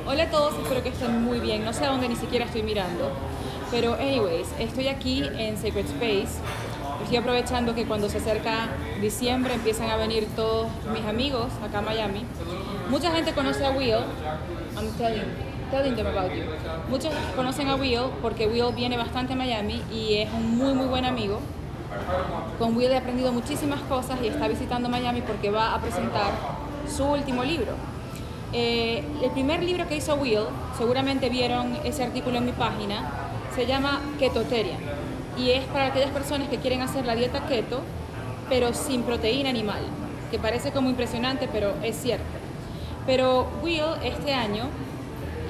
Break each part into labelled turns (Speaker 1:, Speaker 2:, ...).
Speaker 1: Hola a todos, espero que estén muy bien. No sé a dónde ni siquiera estoy mirando. Pero anyways, estoy aquí en Sacred Space. Estoy aprovechando que cuando se acerca diciembre empiezan a venir todos mis amigos acá a Miami. Mucha gente conoce a Will. I'm telling them about you. Muchos conocen a Will porque Will viene bastante a Miami y es un muy buen amigo. Con Will he aprendido muchísimas cosas y está visitando Miami porque va a presentar su último libro. El primer libro que hizo Will, seguramente vieron ese artículo en mi página, se llama Ketotarian y es para aquellas personas que quieren hacer la dieta keto pero sin proteína animal, que parece como impresionante, pero es cierto. Pero Will este año,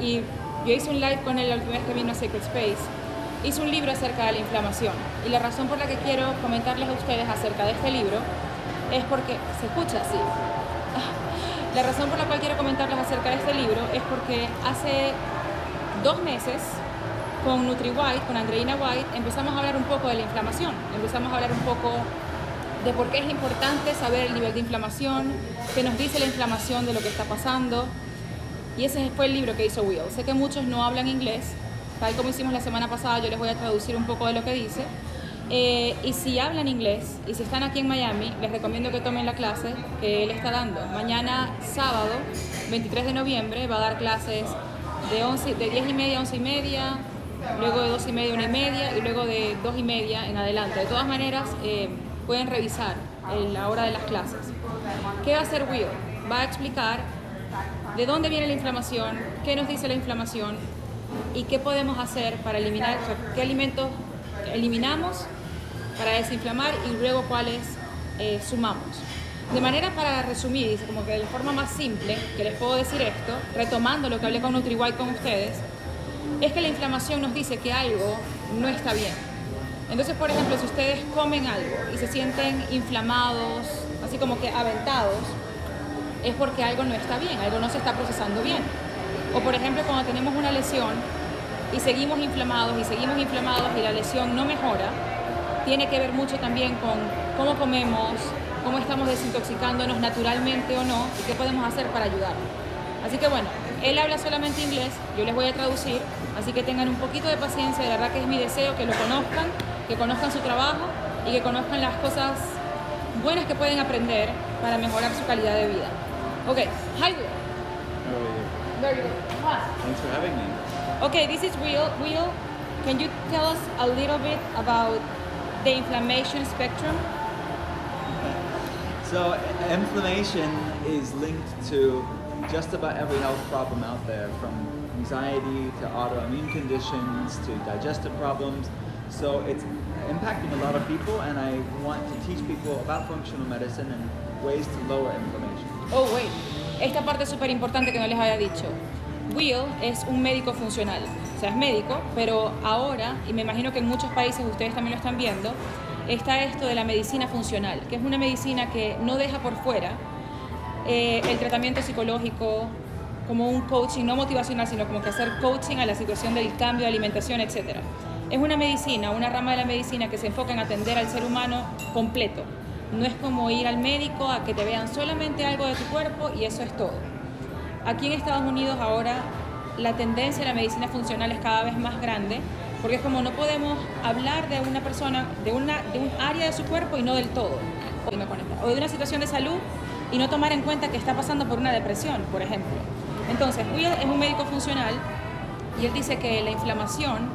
Speaker 1: y yo hice un live con él la última vez que vino a Sacred Space, hizo un libro acerca de la inflamación, y la razón por la que quiero comentarles a ustedes acerca de este libro es porque, ¿se escucha así? La razón por la cual quiero comentarles acerca de este libro es porque hace 2 meses con NutriWhite, con Andreina White, empezamos a hablar un poco de la inflamación. Empezamos a hablar un poco de por qué es importante saber el nivel de inflamación, qué nos dice la inflamación de lo que está pasando. Y ese fue el libro que hizo Will. Sé que muchos no hablan inglés, tal como hicimos la semana pasada, yo les voy a traducir un poco de lo que dice. Y si hablan inglés y si están aquí en Miami, les recomiendo que tomen la clase que él está dando. Mañana, sábado, 23 de noviembre, va a dar clases de 10:30 a 11:30, luego de 2:30 a 1:30 y luego de 2:30 en adelante. De todas maneras, pueden revisar la hora de las clases. ¿Qué va a hacer Will? Va a explicar de dónde viene la inflamación, qué nos dice la inflamación y qué podemos hacer para eliminar, o sea, qué alimentos eliminamos para desinflamar y luego cuáles sumamos. De manera para resumir, dice como que de la forma más simple que les puedo decir esto, retomando lo que hablé con NutriWhite con ustedes, es que la inflamación nos dice que algo no está bien. Entonces, por ejemplo, si ustedes comen algo y se sienten inflamados, así como que aventados, es porque algo no está bien, algo no se está procesando bien. O por ejemplo, cuando tenemos una lesión y seguimos inflamados y la lesión no mejora, tiene que ver mucho también con cómo comemos, cómo estamos desintoxicándonos naturalmente o no y qué podemos hacer para ayudar. Así que bueno, él habla solamente inglés, yo les voy a traducir, así que tengan un poquito de paciencia, de verdad que es mi deseo que lo conozcan, que conozcan su trabajo y que conozcan las cosas buenas que pueden aprender para mejorar su calidad de vida. Ok, hi Will. Very good.
Speaker 2: Thanks for having me.
Speaker 1: Okay, this is Will. Will, can you tell us a little bit about the inflammation spectrum?
Speaker 2: So, inflammation is linked to just about every health problem out there, from anxiety to autoimmune conditions to digestive problems. So, it's impacting a lot of people, and I want to teach people about functional medicine and ways to lower inflammation.
Speaker 1: Oh, wait. Esta parte es súper importante que no les había dicho. Will es un médico funcional, o sea, es médico, pero ahora, y me imagino que en muchos países ustedes también lo están viendo, está esto de la medicina funcional, que es una medicina que no deja por fuera el tratamiento psicológico como un coaching, no motivacional, sino como que hacer coaching a la situación del cambio de alimentación, etc. Es una medicina, una rama de la medicina que se enfoca en atender al ser humano completo. No es como ir al médico a que te vean solamente algo de tu cuerpo y eso es todo. Aquí en Estados Unidos ahora la tendencia a la medicina funcional es cada vez más grande porque es como no podemos hablar de una persona, de un área de su cuerpo y no del todo, o de una situación de salud y no tomar en cuenta que está pasando por una depresión, por ejemplo. Entonces, Will es un médico funcional y él dice que la inflamación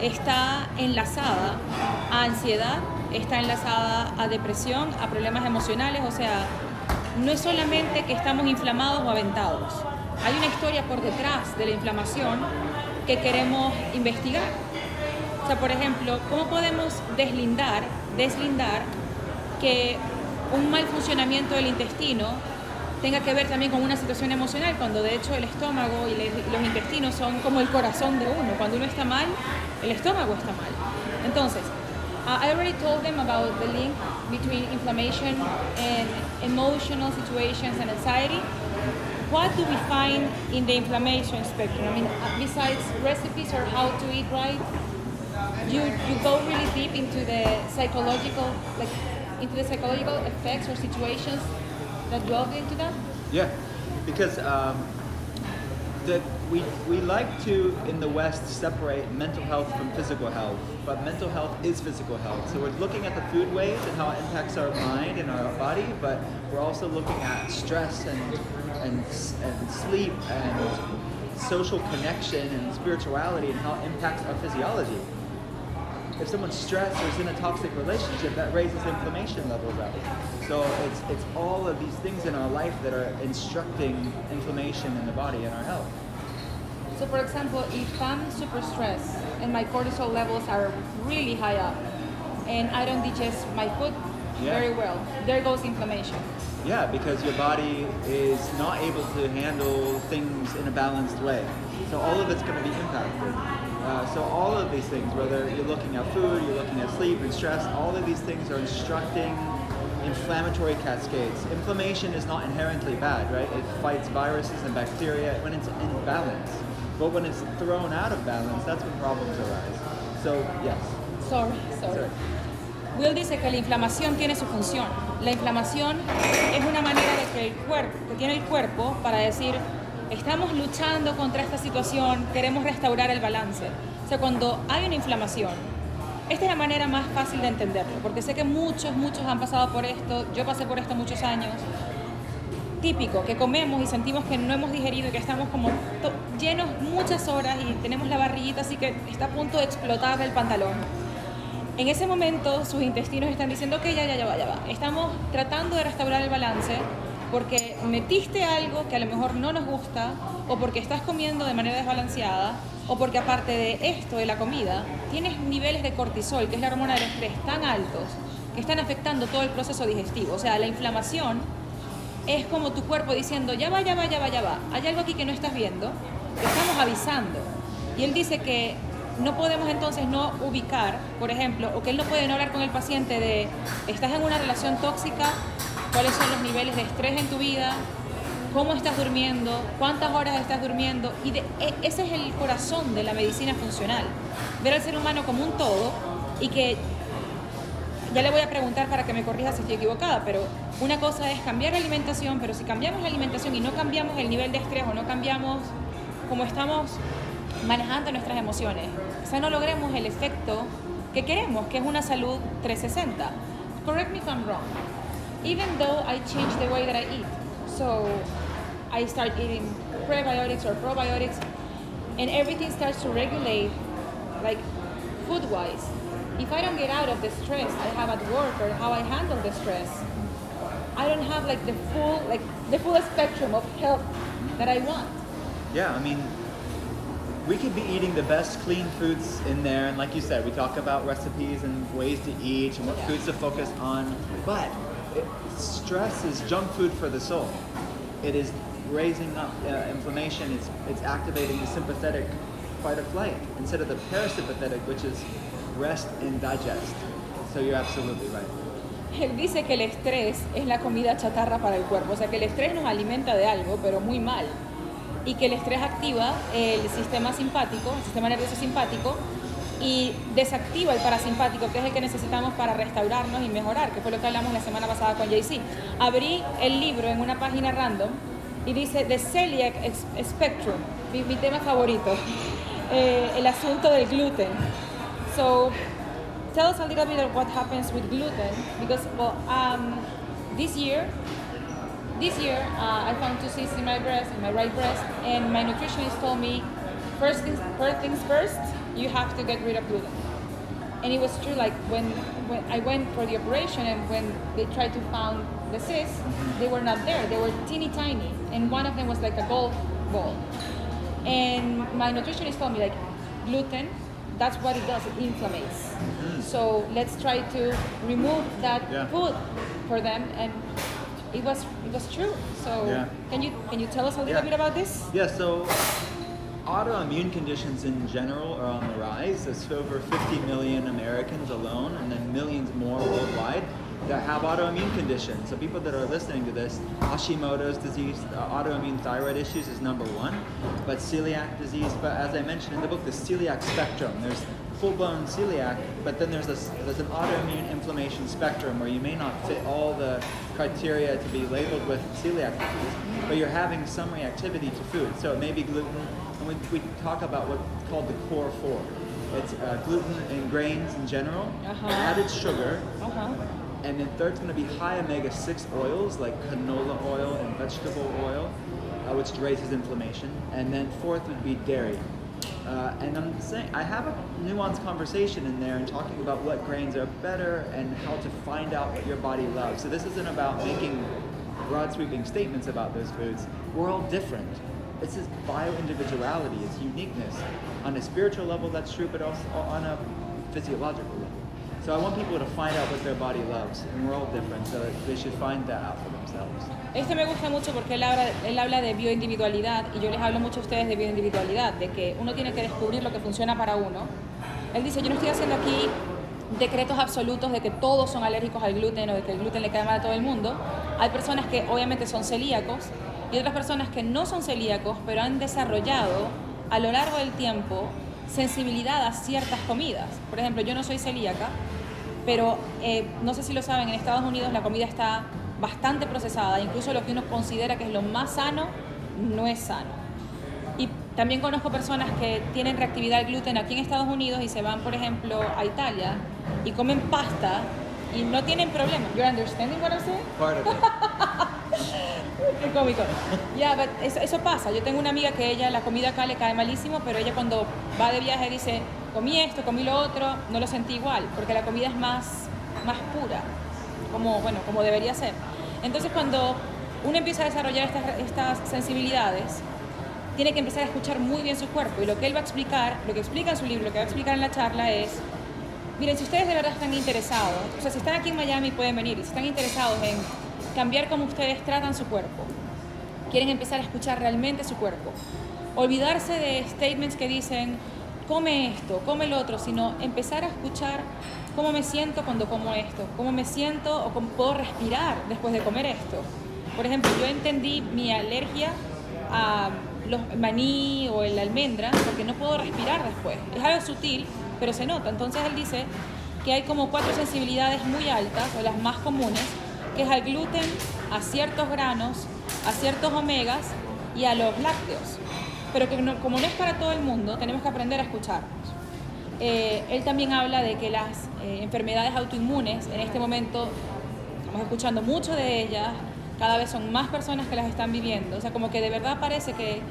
Speaker 1: está enlazada a ansiedad, está enlazada a depresión, a problemas emocionales, o sea, no es solamente que estamos inflamados o aventados. Hay una historia por detrás de la inflamación que queremos investigar. O sea, por ejemplo, ¿cómo podemos deslindar que un mal funcionamiento del intestino tenga que ver también con una situación emocional, cuando de hecho el estómago y los intestinos son como el corazón de uno? Cuando uno está mal, el estómago está mal. Entonces, I already told them about the link between inflammation and emotional situations and anxiety. What do we find in the inflammation spectrum? I mean, besides recipes or how to eat right, you go really deep into the psychological, effects or situations that delve into that?
Speaker 2: Yeah, because we like to, in the West, separate mental health from physical health, but mental health is physical health. So we're looking at the food waste and how it impacts our mind and our body, but we're also looking at stress and sleep and social connection and spirituality and how it impacts our physiology. If someone's stressed or is in a toxic relationship, that raises inflammation levels up. So it's all of these things in our life that are instructing inflammation in the body and our health.
Speaker 1: So for example, if I'm super stressed and my cortisol levels are really high up and I don't digest my food very well, there goes inflammation.
Speaker 2: Yeah, because your body is not able to handle things in a balanced way. So all of it's going to be impacted. So all of these things, whether you're looking at food, you're looking at sleep and stress, all of these things are instructing inflammatory cascades. Inflammation is not inherently bad, right? It fights viruses and bacteria when it's in balance. But when it's thrown out of balance, that's when problems arise. So, yes.
Speaker 1: Sorry. Will dice que la inflamación tiene su función. La inflamación es una manera de que tiene el cuerpo para decir, estamos luchando contra esta situación, queremos restaurar el balance. O sea, cuando hay una inflamación, esta es la manera más fácil de entenderlo, porque sé que muchos han pasado por esto, yo pasé por esto muchos años. Típico, que comemos y sentimos que no hemos digerido y que estamos como llenos muchas horas y tenemos la barriguita así que está a punto de explotar el pantalón. En ese momento sus intestinos están diciendo que ya va. Estamos tratando de restaurar el balance porque metiste algo que a lo mejor no nos gusta o porque estás comiendo de manera desbalanceada o porque aparte de esto, de la comida, tienes niveles de cortisol, que es la hormona del estrés, tan altos que están afectando todo el proceso digestivo. O sea, la inflamación es como tu cuerpo diciendo, ya va. Hay algo aquí que no estás viendo, te estamos avisando. Y él dice que no podemos entonces no ubicar, por ejemplo, o que él no puede no hablar con el paciente de, estás en una relación tóxica, cuáles son los niveles de estrés en tu vida, cómo estás durmiendo, cuántas horas estás durmiendo. Y ese es el corazón de la medicina funcional. Ver al ser humano como un todo y que, ya le voy a preguntar para que me corrija si estoy equivocada, pero una cosa es cambiar la alimentación, pero si cambiamos la alimentación y no cambiamos el nivel de estrés o no cambiamos cómo estamos manejando nuestras emociones, quizá no logremos el efecto que queremos, que es una salud 360. Correct me if I'm wrong. Even though I change the way that I eat, so I start eating prebiotics or probiotics, and everything starts to regulate, like food-wise. If I don't get out of the stress I have at work or how I handle the stress, I don't have like the full spectrum of health that I want.
Speaker 2: Yeah, I mean, we could be eating the best clean foods in there, and like you said, we talk about recipes and ways to eat and what foods to focus on, but stress is junk food for the soul. It is raising up inflammation, it's activating the sympathetic fight or flight instead of the parasympathetic, which is rest and digest. So you're absolutely right.
Speaker 1: Él dice que el estrés es la comida chatarra para el cuerpo, o sea que el estrés nos alimenta de algo, pero muy mal. Y que el estrés activa el sistema simpático, el sistema nervioso simpático, y desactiva el parasimpático, que es el que necesitamos para restaurarnos y mejorar, que fue lo que hablamos la semana pasada con JC. Abrí el libro en una página random y dice The Celiac Spectrum, mi tema favorito, el asunto del gluten. So, tell us a little bit of what happens with gluten, because this year I found 2 cysts in my right breast, and my nutritionist told me, first things first, you have to get rid of gluten. And it was true, like when I went for the operation and when they tried to find the cysts, they were not there. They were teeny tiny, and one of them was like a golf ball. And my nutritionist told me, like, gluten, that's what it does, it inflames. So let's try to remove that food for them, and it was true. So can you tell us a little bit about this?
Speaker 2: Yeah, so autoimmune conditions in general are on the rise. There's over 50 million Americans alone, and then millions more worldwide that have autoimmune conditions. So people that are listening to this, Hashimoto's disease, autoimmune thyroid issues is number 1, but celiac disease, but as I mentioned in the book, the celiac spectrum, there's full-blown celiac, but then there's an autoimmune inflammation spectrum where you may not fit all the criteria to be labeled with celiac disease, but you're having some reactivity to food. So it may be gluten, and we talk about what's called the core four. It's gluten and grains in general, added sugar, and then third's going to be high omega-6 oils like canola oil and vegetable oil, which raises inflammation. And then fourth would be dairy. And I'm saying, I have a nuanced conversation in there and talking about what grains are better and how to find out what your body loves. So this isn't about making broad sweeping statements about those foods. We're all different. This is bio-individuality, it's uniqueness. On a spiritual level, that's true, but also on a physiological level. So I want people to find out what their body loves, and we're all different, so they should find that out for themselves.
Speaker 1: Esto me gusta mucho porque él habla de bioindividualidad, y yo les hablo mucho a ustedes de bioindividualidad, de que uno tiene que descubrir lo que funciona para uno. Él dice, yo no estoy haciendo aquí decretos absolutos de que todos son alérgicos al gluten o de que el gluten le cae mal a todo el mundo. Hay personas que obviamente son celíacos y otras personas que no son celíacos, pero han desarrollado a lo largo del tiempo sensibilidad a ciertas comidas. Por ejemplo, yo no soy celíaca, pero no sé si lo saben, en Estados Unidos la comida está bastante procesada, incluso lo que uno considera que es lo más sano, no es sano. Y también conozco personas que tienen reactividad al gluten aquí en Estados Unidos y se van, por ejemplo, a Italia y comen pasta y no tienen problema. You're understanding what I'm saying?
Speaker 2: Part of it.
Speaker 1: Qué cómico. Ya, eso pasa. Yo tengo una amiga que ella, la comida acá le cae malísimo, pero ella cuando va de viaje dice, comí esto, comí lo otro, no lo sentí igual, porque la comida es más pura, como debería ser. Entonces cuando uno empieza a desarrollar estas sensibilidades, tiene que empezar a escuchar muy bien su cuerpo, y lo que él va a explicar, lo que explica en su libro, lo que va a explicar en la charla es, miren, si ustedes de verdad están interesados, o sea, si están aquí en Miami pueden venir, y si están interesados en cambiar cómo ustedes tratan su cuerpo, quieren empezar a escuchar realmente su cuerpo, olvidarse de statements que dicen, come esto, come lo otro, sino empezar a escuchar cómo me siento cuando como esto, cómo me siento o cómo puedo respirar después de comer esto. Por ejemplo, yo entendí mi alergia a los maní o el almendra porque no puedo respirar después. Es algo sutil, pero se nota. Entonces él dice que hay como 4 sensibilidades muy altas, o las más comunes, que es al gluten, a ciertos granos, a ciertos omegas y a los lácteos. Pero que no, como no es para todo el mundo, tenemos que aprender a escucharnos. Él también habla de que las enfermedades autoinmunes, en este momento estamos escuchando mucho de ellas, cada vez son más personas que las están viviendo. O sea, como que de verdad parece que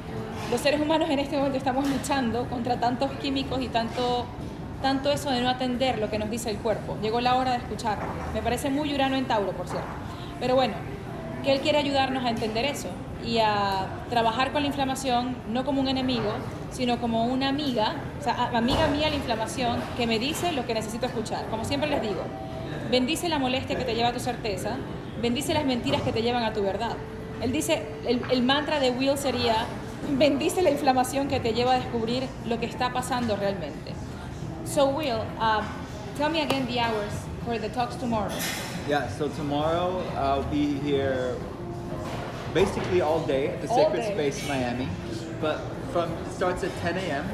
Speaker 1: los seres humanos en este momento estamos luchando contra tantos químicos y tanto eso de no atender lo que nos dice el cuerpo. Llegó la hora de escucharlo. Me parece muy Urano en Tauro, por cierto. Pero bueno, que él quiere ayudarnos a entender eso y a trabajar con la inflamación, no como un enemigo, sino como una amiga, o sea, amiga mía la inflamación, que me dice lo que necesito escuchar. Como siempre les digo, bendice la molestia que te lleva a tu certeza, bendice las mentiras que te llevan a tu verdad. Él dice, el mantra de Will sería, bendice la inflamación que te lleva a descubrir lo que está pasando realmente. So Will, tell me again the hours for the talks tomorrow.
Speaker 2: Yeah, so tomorrow I'll be here basically all day at the Sacred Space Miami, but it starts at 10 a.m.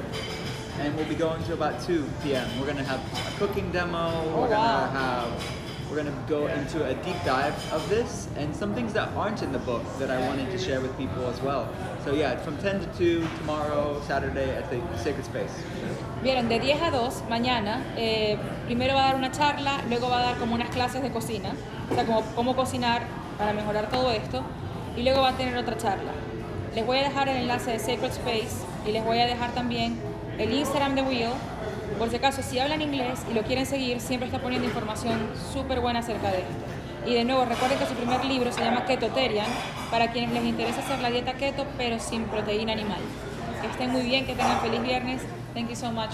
Speaker 2: and we'll be going to about 2 p.m. We're going to have a cooking demo, we're going to go into a deep dive of this and some things that aren't in the book that I wanted to share with people as well. So yeah, from 10 to 2 tomorrow, Saturday at the Sacred Space.
Speaker 1: Vieron, de 10 a 2 mañana, primero va a dar una charla, luego va a dar como unas clases de cocina, o sea, como cómo cocinar para mejorar todo esto, y luego va a tener otra charla. Les voy a dejar el enlace de Sacred Space y les voy a dejar también el Instagram de Will, por si acaso, si hablan inglés y lo quieren seguir, siempre está poniendo información súper buena acerca de esto. Y de nuevo, recuerden que su primer libro se llama Ketotarian, para quienes les interesa hacer la dieta keto, pero sin proteína animal. Que estén muy bien, que tengan feliz viernes. Thank you so much.